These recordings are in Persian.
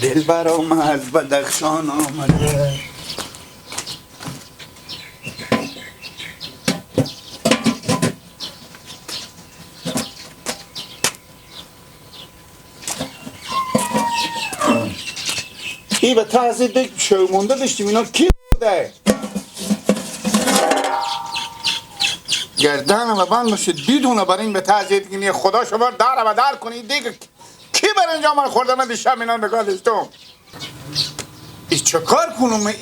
دلبر آمد بدخشان آمده. ای به تحصیل شومونده داشتیم اینا کی بوده؟ گردنم بند باشه دیدونه برای این به تعزیه دیگه خدا شما در و در کنید دیگه کی بر اینجا من خوردم دیشب اینا نگاه داشتم. ای چه کار کنم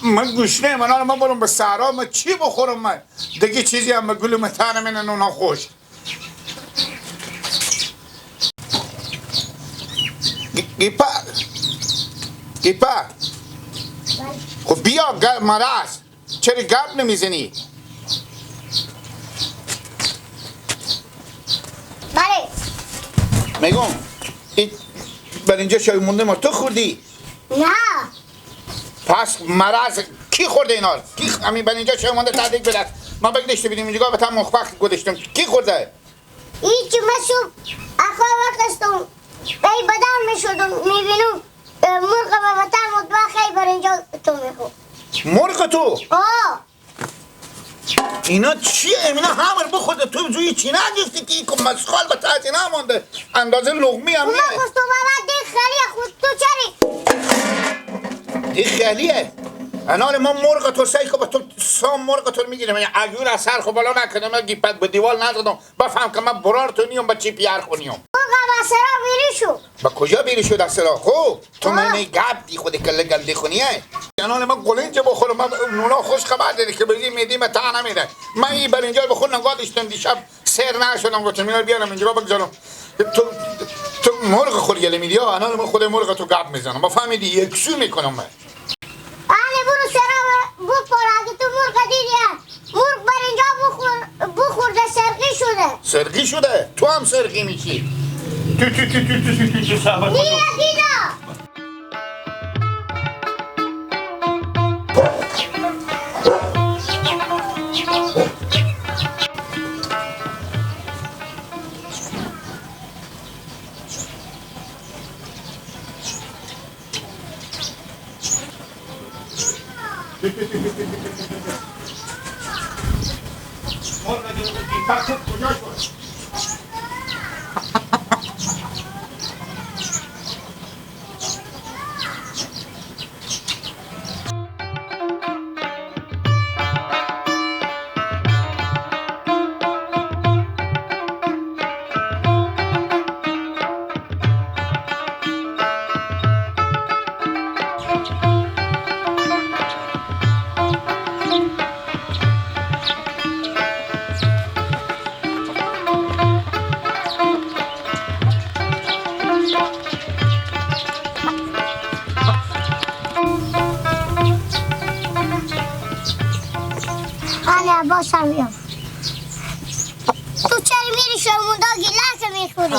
من گوشنه من برم به صحرا من چی بخورم من دیگه چیزی هم گلو متانم این نونا خوش. گیپا خب بیا مرز چرا گپ نمیزنی؟ بله میگم بر اینجا شای مونده ما تو خوردی؟ نه پس مرز کی خورده اینا؟ کی همین بر اینجا شای مونده تعدیق بدست ما بگدشته بیدیم اینجا به تا مخبخ گذاشتم کی خورده؟ این چی مسو اخواه وقستم ای بدن میشدم میبینم مرغ و وطن مطبخ ای بر اینجا تو میخور. مرغ تو؟ آه اینا چیه؟ اینا همه بخورده تو زوی چینه گفتی که این مسخال به تحتی نمانده اندازه لغمی هم نیه. اومه خستو بابا دی خلیه خود تو چری؟ دی خلیه؟ انال ما مرغ تو سعی که با تو سام مرغ تو میگیرم یعنی عجور از سر خب بالا نکنم من گیپت به دیوال نزدم بفهم که من برار تو نیم با چی پیار خونیم. مرغ و سرا بیری شو. با کجا بیری شو در سرا؟ خوب تو منه گب دی خودی کله گل دی خونیه انال من گلنج بخورم من نونا خوش خبر داری که بگی میدی من تا نمیره من این بر اینجا بخور نگاه داشتم دیشب سر نشدم گفتم اینا بیارم اینجا بگذارم تو مرغ خور گله میدی ها انال من خود مرغ تو گب میزنم با فهمیدی یکسو میکنم من. آنه برو سرا بخور اگه تو مرغ دیدی مرغ بر اینجا بخورده سرقی شده. سرقی شده؟ تو هم سرقی میشی تو دیده باشم بیام تو چرا میری شموندا گیلک میخوری؟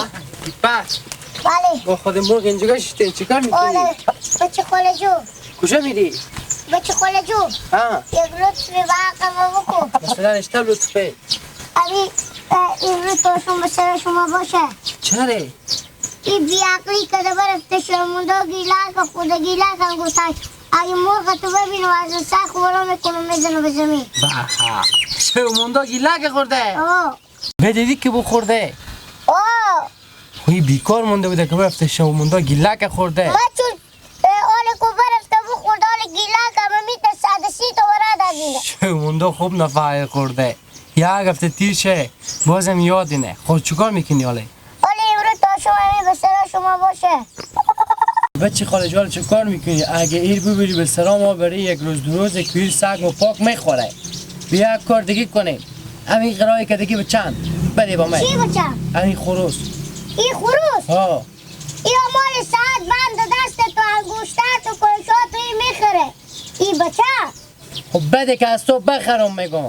بس بله با خود مرغ اینجا گشتین چیکار میکنی؟ آره بچه خاله جو کجا میری؟ بچه خاله جو یک لطفی به عقبه بکن مثلا اشتا لطفه این رو تاشون به سر شما باشه چرا؟ این بیعقلی که برفته شموندا گیلک خود گیلک هم گفتن اگه مرغ تو ببینو از سخ بالا میکنم میزنو به زمین. بها شموندا گیلک خورده؟ آه بدیدی که بخورده؟ آه خوی بیکار مونده بوده که برفته شموندا گیلک خورده. من چون آله که برفته بخورده آله گیلک همه میته 130 تا برد از اینه. شموندا خوب نفعه خورده. یک هفته تیر شه بازم یاد اینه. خود چیکار میکنی آله؟ آله امرو تا شما به سر شما باشه. بچه خاله جوال چه کار میکنی؟ اگه ایر ببری به سلام ما برای یک روز دو روز کویر سگ و پاک میخوره بیا یک کار دیگه کنیم همین قرایی که دیگه به چند بده با من چی بچم؟ همین خروس این خروس؟ ها این مال ساعت بند دست تو انگوشتر تو کنشات تو این میخوره این بچه؟ خب بده که از تو بخرم میگم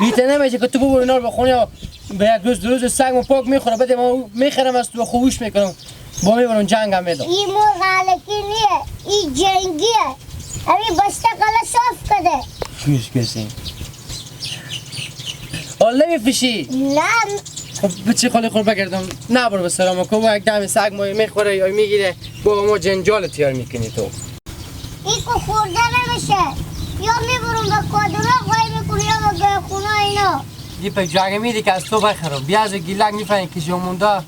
بیته نمیشه که تو ببر اینا رو بخونی به یک روز دو روز سگ و پاک میخوره بده ما میخرم از تو خوبش میکنم با میبرم جنگ هم میدم این مرغ علکی نیه این جنگیه همین بسته قلعه صاف کده چیش کسی حال نمیفشی نه خب بچه خالی خور بگردم نبرو به سلام کن و یک دم سگ مایی میخوره یا میگیره با ما جنجال تیار میکنی تو. این که خورده نمیشه. یا میبرم به کادونا خواهی میکنی یا به گه خونه اینا. دیپک جاگه میدی که از تو بخرم. بیا از گیلک میفهمی که شمونده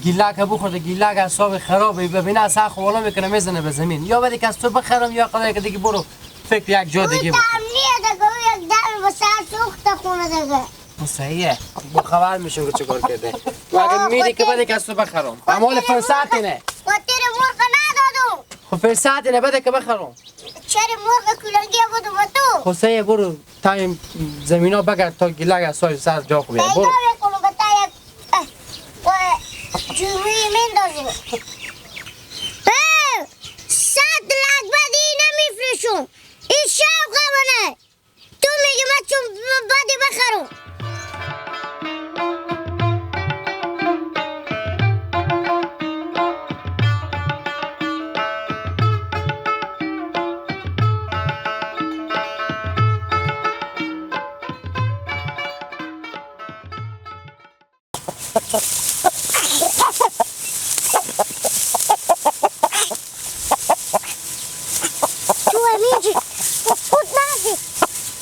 گیلک بخورده گیلک اعصاب خرابه ببینه از حق والا میکنه میزنه به زمین. یا بدی که از تو بخرم یا قدر که دیگه برو فکر یک جا دیگه اون تمنیه دیگه اون یک دم به سر سوخت خونه دیگه. صحیحه با خبر میشم که چیکار کرده و اگه میدی که بده که از تو بخرم اما فرصت اینه خاطر مرغ ندادم. خب فرصت اینه بده که بخرم چرا مرغ کلنگی بودو با تو؟ خب صحیحه برو تا زمین ها بگرد تا گیلک از سای سر جا خوبیه برو پیدا میکنم به تا یک جوری مندازیم. 100 لک بدی نمیفرشم. این شوق منه. تو میگی من چون بدی بخرم. تو امینجی خود نازی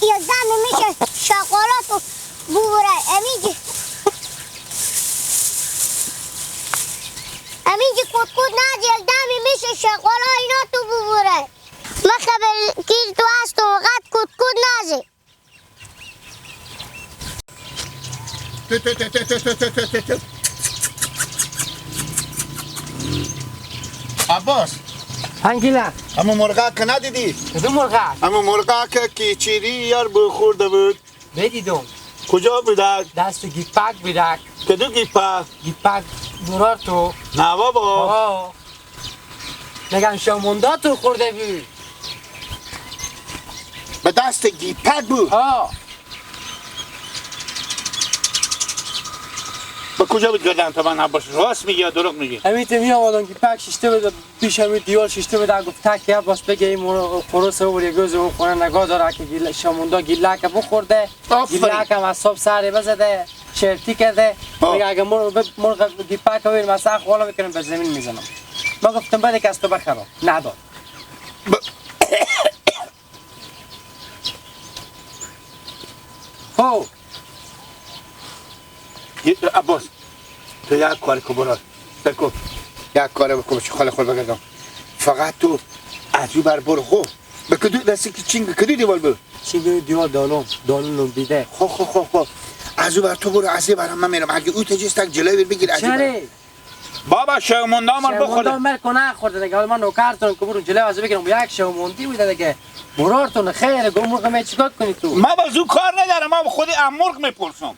یک دمی میشه شاکولاتو ببره امینجی خود نازی یک دمی میشه شاکولا اینا تو ببره ما خبر گیر تو هست و وقت خود نازی عباس هنگیلک اما مرغا که ندیدی؟ کدوم مرغه اما مرغا که کیچیری یار بخورده بود بدیدم کجا بودک؟ دست گیپک بیدک کدو گیپا؟ گیپک دورار تو نه بابا آه نگم شمونده تو خورده بود به دست گیپک بود آه به کجا بود گردن تو من عباس راست میگی یا دروغ میگی؟ همین می آمدن که پک شیشته بده پیش همین دیوار شیشته بده گفت تک عباس بگه این خروس او یه گوز اون خونه نگاه داره که شمونده گیلک بخورده گیلک هم از صبح سری بزده شرطی کرده میگه اگه مرغ گیپک رو بریم از حق والا میکنم به زمین میزنم ما گفتم بده که از تو بخرم نداد خب عباس تو یک کاری که برای بکن یک کاری بکن چه خاله خود بگردم فقط تو از او بر برو خو به کدو دستی که چینگ کدو دیوال برو چینگ دیوال دالون بیده خو از او بر تو برو از برم من میرم اگه او تجیست تک جلوی بگیر از چره؟ بابا شومونده من بخوره شومونده مر کنه خورده دیگه حالا من نوکرتون که برو جلوی از بگیرم یک شوموندی بوده دیگه مرارتون خیره گو مرغ می چیکار کنی تو؟ ما با زو کار ندارم ما خودی مرغ میپرسم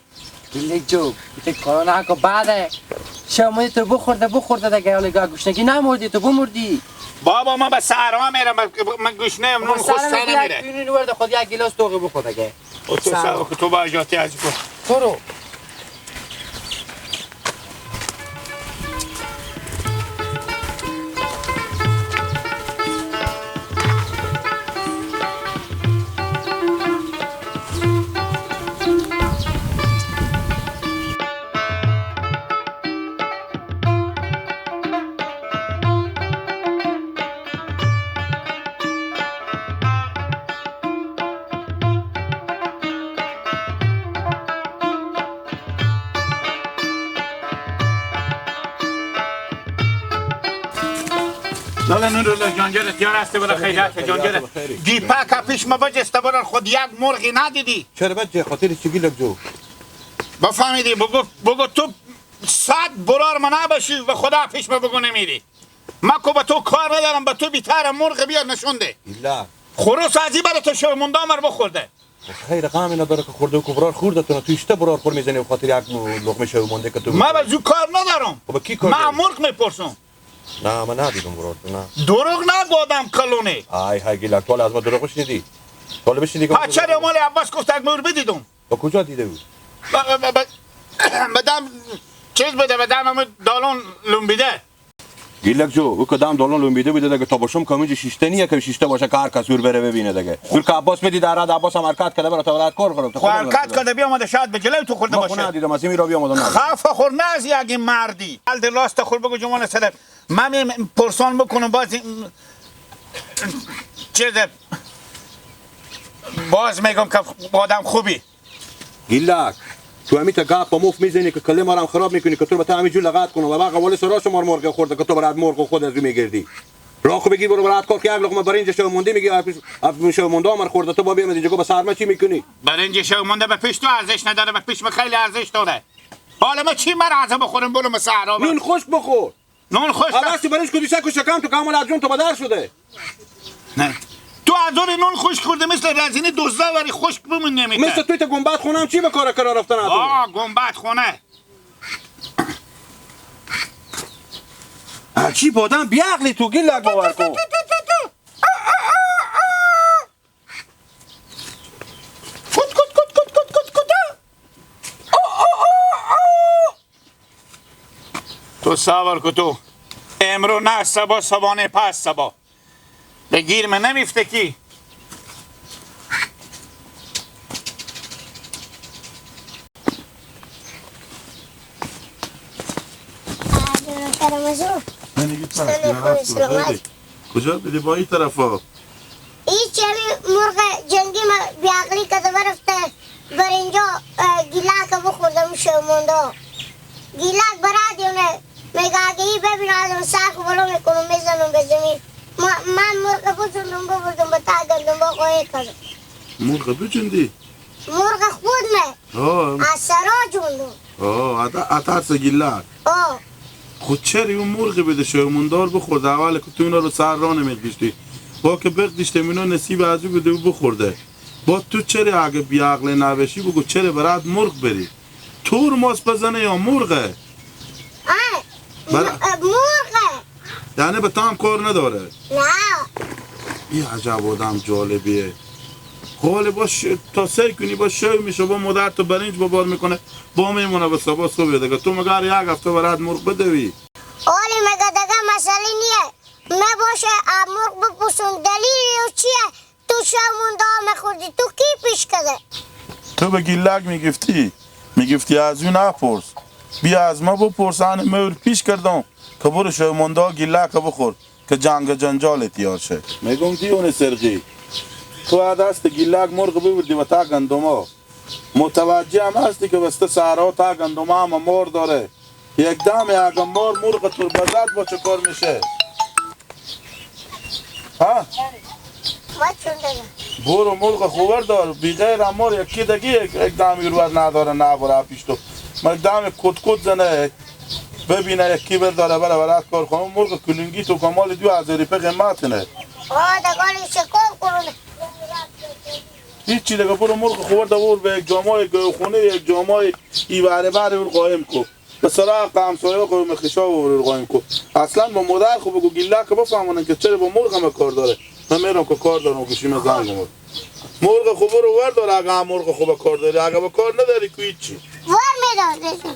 گیلک جو بیت کارا نکن بعد شوموندی تو بخورده دیگه حالا گوشنگی نمردی تو بمردی بابا ما به سهرها میرم من گوشنه نون خوسته نمیره اینو نورد خود یک گلاس توقی بخور دیگه تو با اجاتی از کن برو لالا نور جانجرت یار است برای خیرات جانجرت گیپا پیش ما بجسته برای خود یک مرغی ندیدی چرا بچه خاطر چی گیلک جو بفهمیدی بگو تو 100 برار ما نباشی و خدا پیش ما بگو نمیری ما که به تو کار ندارم به تو بیتر مرغ بیار نشونده ایلا خروس ازی برای تو شومونده مر بخورده خیر غمی نداره که خورده و کبرار خوردتون تو اشته برار خور میزنی و خاطر یک لقمه شومونده که تو ما به زو کار ندارم خب کی کار ما داری؟ مرغ میپرسم نه من ندیدم برار تو نه دروغ نگودم کلونه های گیلک تو از ما دروغ بشنیدی تو بشنیدی که چرا مال عباس گفت یک مور بدیدم با کجا دیده بود بدم چیز بده بدم همه دالون لومبیده گیلک جو او کدام دالون امیده بوده دیگه تا باشم کمیج شیشته نیه که شیشته باشه که هر کس ور بره ببینه دیگه ور که عباس بدی در رد عباس هم حرکت کرده برات ولایت کار خورد خو حرکت کرده بیامده شاید به جلوی تو خورده باشه ما ندیدم از این را بیامده نه خاف خور نه از یک مردی حال راست خور بگو جوان سلام من پرسان بکنم باز میگم که آدم خوبی گیلک تو همی تا گپ با مفت میزنی که کله ما رو خراب میکنی که تو به همین جور لغت کنه و بعد قواله سراش مار مرغ خورده که تو برات مرغ خود از میگردی راخو بگیر برو برات کار که یک لقمه برنج شو مونده میگی اف شو مونده مر خورده تو با بیام اینجا به سرما چی میکنی برنج شو مونده به پیش تو ارزش نداره به پیش خیلی ارزش داره حالا ما چی مرا بخورم برو مسحرا نون خشک بخور نون خشک الاستی برنج کدی شک و شکم تو کامل از جون تو بدر شده نه تو از اون نون خشک خورده مثل رزینی دوزده ولی خشک بمون نمیده مثل توی تا گنبد خونم چی به کار کرا رفتن از گنبد خونه چی بادم بیعقلی تو گیلک باور کن تو صبر کو تو امرو نه سبا سبانه پس سبا به گیر من نمیفته کی کجا بدی با این طرفا این چمی مرغ جنگی ما بیاقلی که رفته بر اینجا گیلاک بخوردم شمونده گیلاک برای دیونه میگه اگه ای ببین آدم ساخ برو میکنم میزنم به زمین من مرغ بچوندم ببردم به تا گندم با قوی کردم مرغ بچوندی؟ مرغ خود نه از سرا جوندم اترس گیلاک خود چری اون مرغ بده شرموندار بخورده اول که تو اینا رو سر راه نمیدیشتی با که بقدیشته منو نصیب از او بده و بخورده با تو چری اگه بیعقل نبشی بگو چری برات مرغ بری تور ماست بزنه یا مرغه مرغه یعنی به تام کار نداره نه این عجب آدم جالبیه حالا باش تا سعی کنی با شوی میشه با مادر تو برنج بار میکنه با میمونه به صبح صبح دیگه تو مگر یک هفته برات مرغ بدوی اولی مگه دیگه مسئله نیه باشه مرغ بپوسون دلیل چیه تو شمون دام خوردی تو کی پیش کده تو به گیلک میگفتی از اون نپرس بیا از ما بپرس آن مور پیش کردم که برو شمونده گیلک بخور که جنگ جنجال تیار شه میگم دیونه سرقی تو دست گیلک مرغ ببردی و تا گندما متوجه هم هستی که بسته سهرها تا گندما هم مار داره یک دم اگه مار مرغ تور بزد با چه کار میشه ها؟ برو مرغ خوبر دار بیغیر مار یکی دگی یک دمی رو نداره نباره پیش تو یک دم کت زنه ببینه یکی برداره برات کار خانم مرغ کلنگی تو کمال 2000 روپیه قیمت نه دگالی شکر کنونه هیچی دیگه برو مرغ خوبر دور به یک جامعه خونه یک جامعه ایواره بره رو قایم کو به سراغ قمسایه قایم خشا رو قایم کو اصلا با مادر خوب بگو گیلک بفهمونن که چرا با مرغ هم کار داره من میرم که کار دارم گوشیم زنگ مرغ خوبر رو ور داره اگه مرغ خوب کار داری اگه با کار نداری که هیچی ور میدار